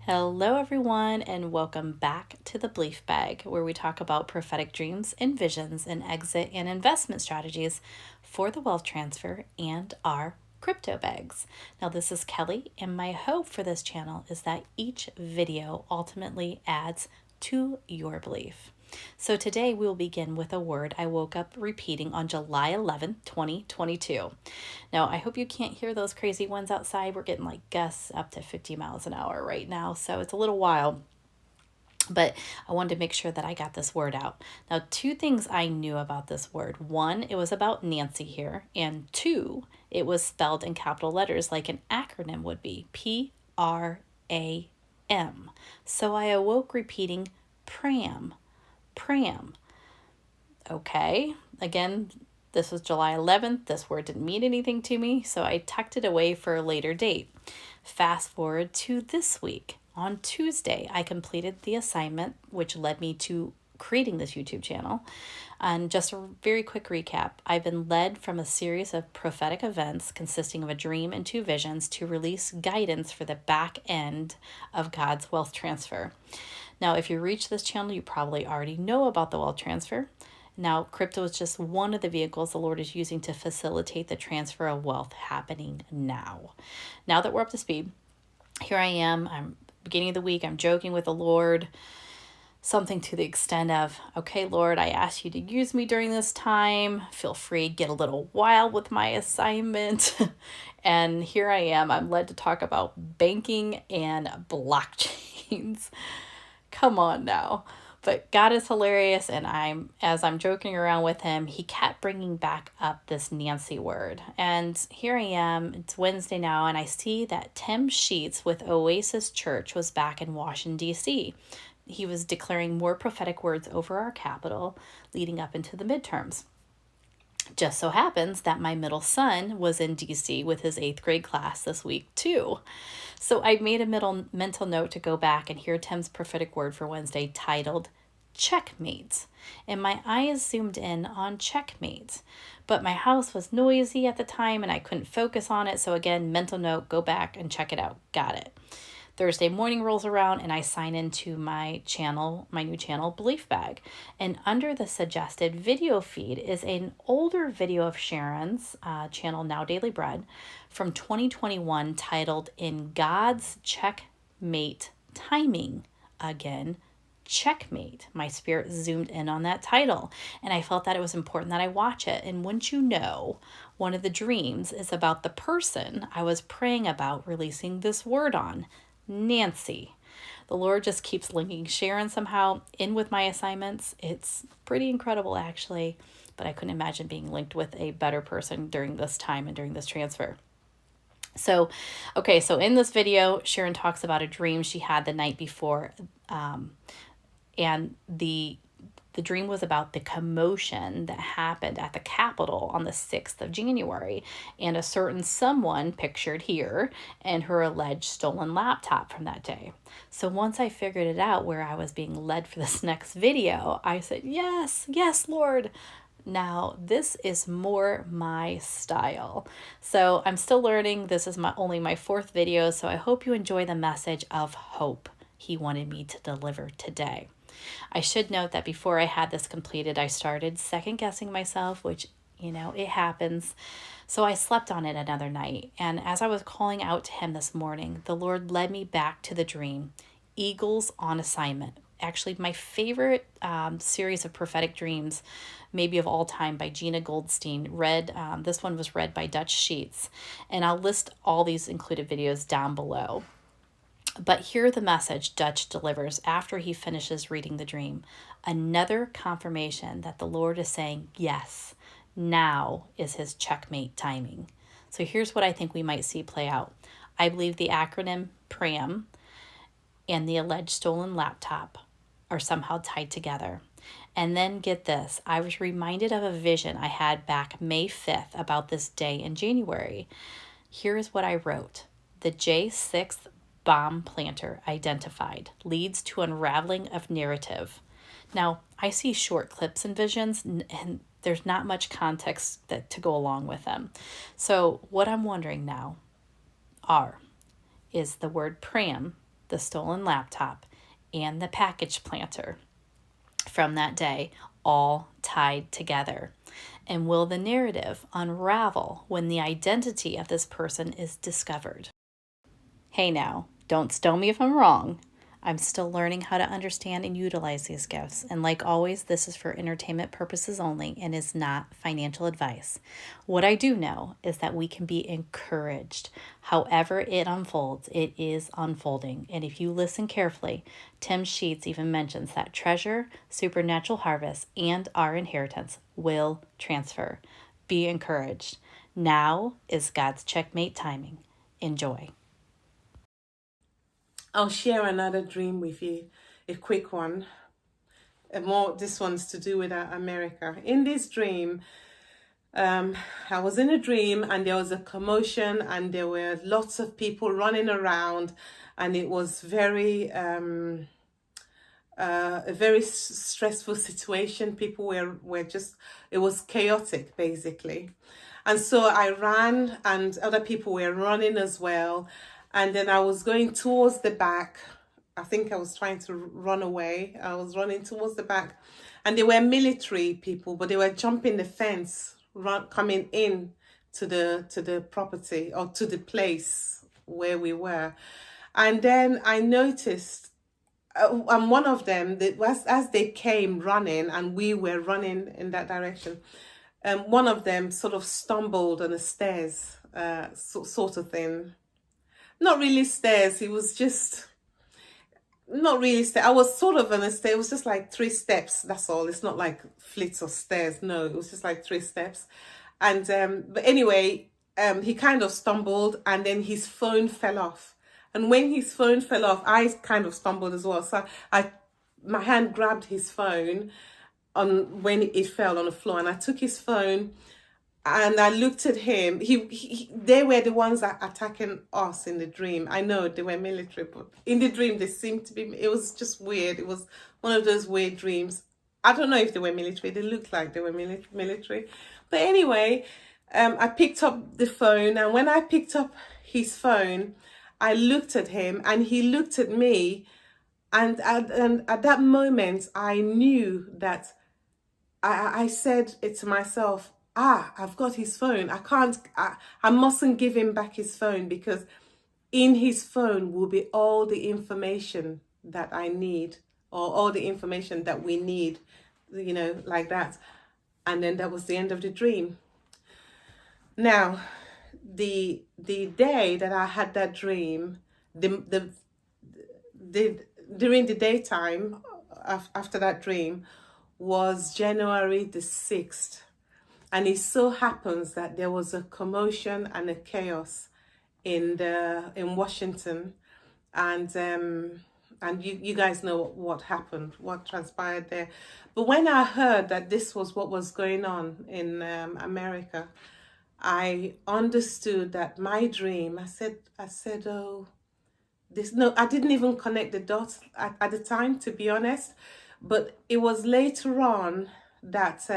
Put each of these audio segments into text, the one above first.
Hello, everyone, and welcome back to the Belief Bag, where we talk about prophetic dreams and visions and exit and investment strategies for the wealth transfer and our crypto bags. Now, this is Kelly, and my hope for this channel is that each video ultimately adds to your belief. So today we'll begin with a word I woke up repeating on July 11th, 2022. Now, I hope you can't hear those crazy ones outside. We're getting like gusts up to 50 miles an hour right now, so it's a little wild. But I wanted to make sure that I got this word out. Now, two things I knew about this word. One, it was about Nancy here. And two, it was spelled in capital letters like an acronym would be PRAM. So I awoke repeating PRAM. Pram. Okay, again, this was July 11th. This word didn't mean anything to me, so I tucked it away for a later date. Fast forward to this week. On Tuesday, I completed the assignment, which led me to creating this YouTube channel. And just a very quick recap, I've been led from a series of prophetic events consisting of a dream and two visions to release guidance for the back end of God's wealth transfer. Now, if you reach this channel, you probably already know about the wealth transfer. Now, crypto is just one of the vehicles the Lord is using to facilitate the transfer of wealth happening now. Now that we're up to speed, here I am. I'm beginning of the week. I'm joking with the Lord. Something to the extent of, okay, Lord, I ask you to use me during this time. Feel free to get a little wild with my assignment. And here I am. I'm led to talk about banking and blockchains. Come on now. But God is hilarious, and as I'm joking around with him, he kept bringing back up this Nancy word. And here I am, it's Wednesday now, and I see that Tim Sheets with Oasis Church was back in Washington, D.C. He was declaring more prophetic words over our capital leading up into the midterms. Just so happens that my middle son was in DC with his 8th grade class this week too. So I made a mental note to go back and hear Tim's prophetic word for Wednesday titled Checkmate. And my eyes zoomed in on Checkmate. But my house was noisy at the time and I couldn't focus on it. So again, mental note, go back and check it out. Got it. Thursday morning rolls around and I sign into my channel, my new channel, Belief Bag. And under the suggested video feed is an older video of Sharon's channel, Now Daily Bread, from 2021 titled In God's Checkmate Timing. Again, Checkmate. My spirit zoomed in on that title and I felt that it was important that I watch it. And wouldn't you know, one of the dreams is about the person I was praying about releasing this word on. Nancy. The Lord just keeps linking Sharon somehow in with my assignments. It's pretty incredible, actually, but I couldn't imagine being linked with a better person during this time and during this transfer. So in this video, Sharon talks about a dream she had the night before, and the dream was about the commotion that happened at the Capitol on the 6th of January and a certain someone pictured here and her alleged stolen laptop from that day. So once I figured it out where I was being led for this next video, I said, yes, Lord. Now, this is more my style. So I'm still learning. This is only my 4th video, so I hope you enjoy the message of hope he wanted me to deliver today. I should note that before I had this completed, I started second guessing myself, which, it happens. So I slept on it another night. And as I was calling out to him this morning, the Lord led me back to the dream, Eagles on Assignment. Actually, my favorite series of prophetic dreams, maybe of all time, by Gina Goldstein. This one was read by Dutch Sheets. And I'll list all these included videos down below. But hear the message Dutch delivers after he finishes reading the dream. Another confirmation that the Lord is saying, yes, now is his checkmate timing. So here's what I think we might see play out. I believe the acronym PRAM and the alleged stolen laptop are somehow tied together. And then get this, I was reminded of a vision I had back May 5th about this day in January. Here is what I wrote. The J6 bomb planter identified leads to unraveling of narrative. Now, I see short clips and visions, and there's not much context to go along with them. So what I'm wondering now is the word pram the stolen laptop, and the package planter from that day all tied together? And will the narrative unravel when the identity of this person is discovered? Hey now, don't stone me if I'm wrong. I'm still learning how to understand and utilize these gifts, and like always, this is for entertainment purposes only and is not financial advice. What I do know is that we can be encouraged. However it unfolds, it is unfolding. And if you listen carefully, Tim Sheets even mentions that treasure, supernatural harvest, and our inheritance will transfer. Be encouraged. Now is God's checkmate timing. Enjoy. I'll share another dream with you, a quick one. This one's to do with America. In this dream, I was in a dream and there was a commotion and there were lots of people running around, and it was a very stressful situation. People were just, it was chaotic basically. And so I ran and other people were running as well. And then I was going towards the back. I think I was trying to run away. I was running towards the back and they were military people, but they were jumping the fence, coming in to the property or to the place where we were. And then I noticed and one of them, that was as they came running and we were running in that direction, one of them sort of stumbled on the stairs, sort of thing. Not really stairs, it was just not really stairs. I was sort of on a stair. It was just like 3 steps, that's all. It's not like flights of stairs, no, it was just like 3 steps. And but anyway, he kind of stumbled and then his phone fell off. And when his phone fell off, I kind of stumbled as well. So my hand grabbed his phone on when it fell on the floor, and I took his phone and I looked at him. They were the ones that attacking us in the dream. I know they were military, but in the dream they seemed to be. It was just weird. It was one of those weird dreams. I don't know if they were military. They looked like they were military. But anyway, I picked up the phone, and when I picked up his phone, I looked at him and he looked at me. And at that moment, I knew that I said it to myself, I've got his phone. I mustn't give him back his phone, because in his phone will be all the information that I need, or all the information that we need, like that. And then that was the end of the dream. Now, the day that I had that dream, during the daytime after that dream was January the 6th. And it so happens that there was a commotion and a chaos in Washington, and you guys know what happened, what transpired there. But when I heard that this was what was going on in America, I understood that my dream. I said, oh, this. No, I didn't even connect the dots at the time, to be honest. But it was later on that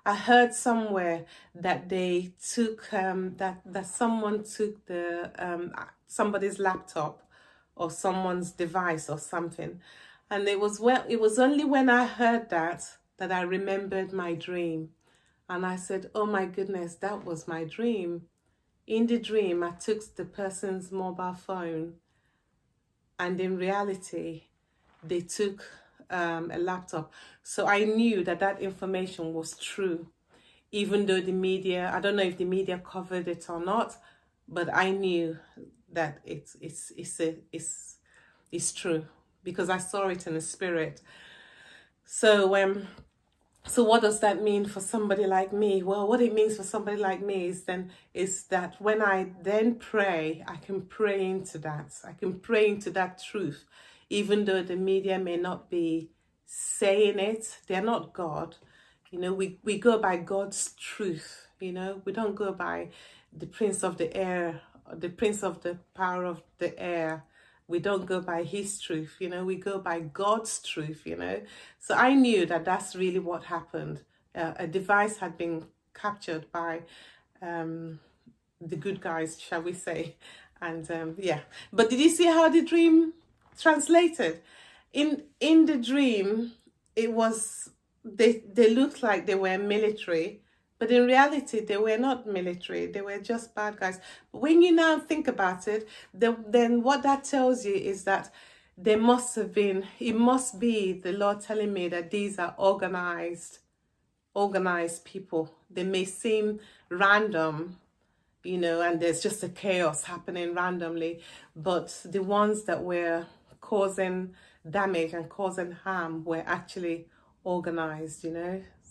I heard somewhere that they took that someone took the somebody's laptop or someone's device or something, and it was only when I heard that I remembered my dream. And I said, oh my goodness, that was my dream. In the dream, I took the person's mobile phone, and in reality, they took a laptop. So I knew that information was true, even though the media, I don't know if the media covered it or not, but I knew that it's true, because I saw it in the spirit. So what does that mean for somebody like me? Well, what it means for somebody like me is that when I then pray, I can pray into that. I can pray into that truth, even though the media may not be saying it. They're not God. We go by God's truth. We don't go by the prince of the air, the prince of the power of the air. We don't go by his truth, we go by God's truth, So I knew that that's really what happened. A device had been captured by the good guys, shall we say. And yeah, but did you see how the dream translated. In the dream, it was they looked like they were military, but in reality they were not military. They were just bad guys. But when you now think about it, then what that tells you is that there must have been, it must be the Lord telling me that these are organized people. They may seem random, and there's just a chaos happening randomly, but the ones that were causing damage and causing harm were actually organized,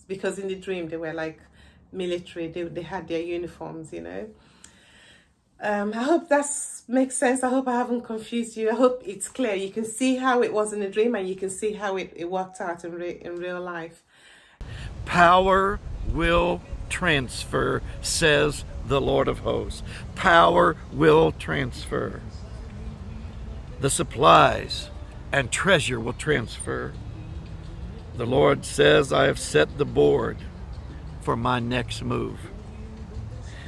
because in the dream they were like military, they had their uniforms. I hope that makes sense. I hope I haven't confused you. I hope it's clear. You can see how it was in the dream, and you can see how it worked out in real life. Power will transfer, says the Lord of hosts. Power will transfer. The supplies and treasure will transfer. The Lord says, I have set the board for my next move.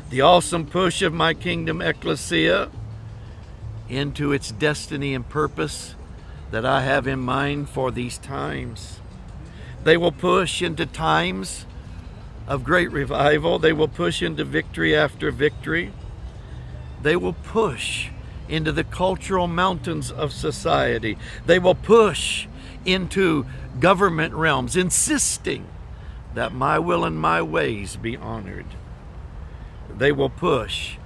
The awesome push of my kingdom ecclesia into its destiny and purpose that I have in mind for these times. They will push into times of great revival. They will push into victory after victory. They will push into the cultural mountains of society. They will push into government realms, insisting that my will and my ways be honored. They will push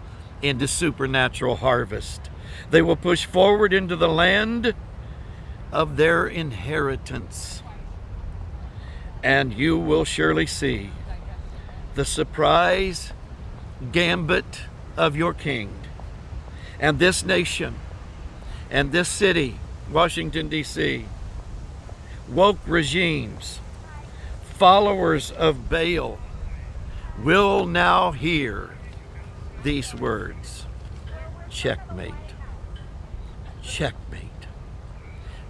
into supernatural harvest. They will push forward into the land of their inheritance. And you will surely see the surprise gambit of your king. And this nation and this city, Washington, D.C., woke regimes, followers of Baal, will now hear these words: checkmate, checkmate.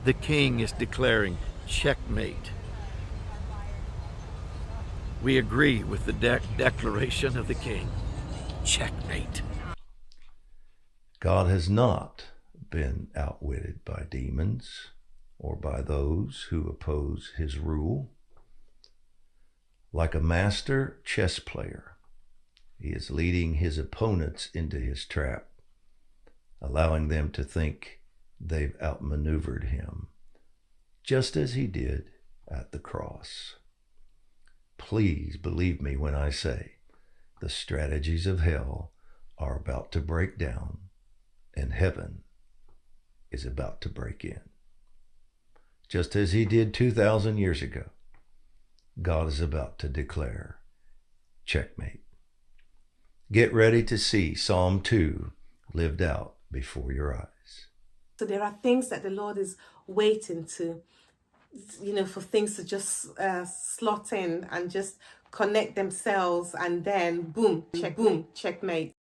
The king is declaring checkmate. We agree with the declaration of the king. Checkmate. God has not been outwitted by demons or by those who oppose his rule. Like a master chess player, he is leading his opponents into his trap, allowing them to think they've outmaneuvered him, just as he did at the cross. Please believe me when I say the strategies of hell are about to break down and heaven is about to break in. Just as he did 2,000 years ago, God is about to declare checkmate. Get ready to see Psalm 2 lived out before your eyes. So there are things that the Lord is waiting to, for things to just slot in and just connect themselves, and then boom, checkmate.